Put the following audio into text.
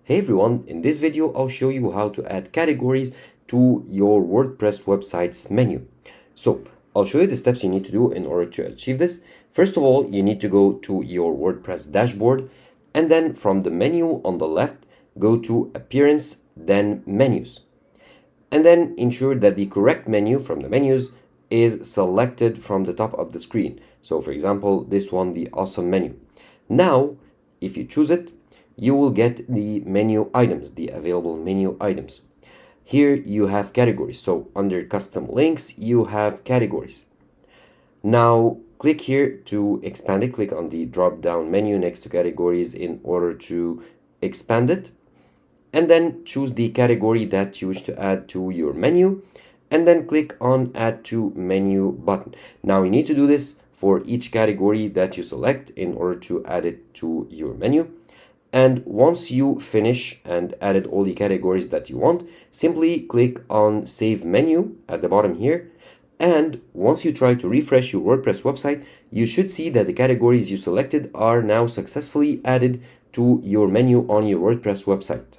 Hey everyone, in this video I'll show you how to add categories to your WordPress website's menu. So I'll show you the steps you need to do in order to achieve this. First of all, you need to go to your WordPress dashboard, and then from the menu on the left, go to Appearance, then Menus. And then ensure that the correct menu from the menus is selected from the top of the screen. So for example, this one, the Awesome menu. Now, if you choose it, you will get the menu items, the available menu items. Here you have categories. So under custom links, you have categories. Now click here to expand it. Click on the drop down menu next to categories in order to expand it. And then choose the category that you wish to add to your menu. And then click on Add to Menu button. Now you need to do this for each category that you select in order to add it to your menu. And once you finish and added all the categories that you want, simply click on Save Menu at the bottom here. And once you try to refresh your WordPress website, you should see that the categories you selected are now successfully added to your menu on your WordPress website.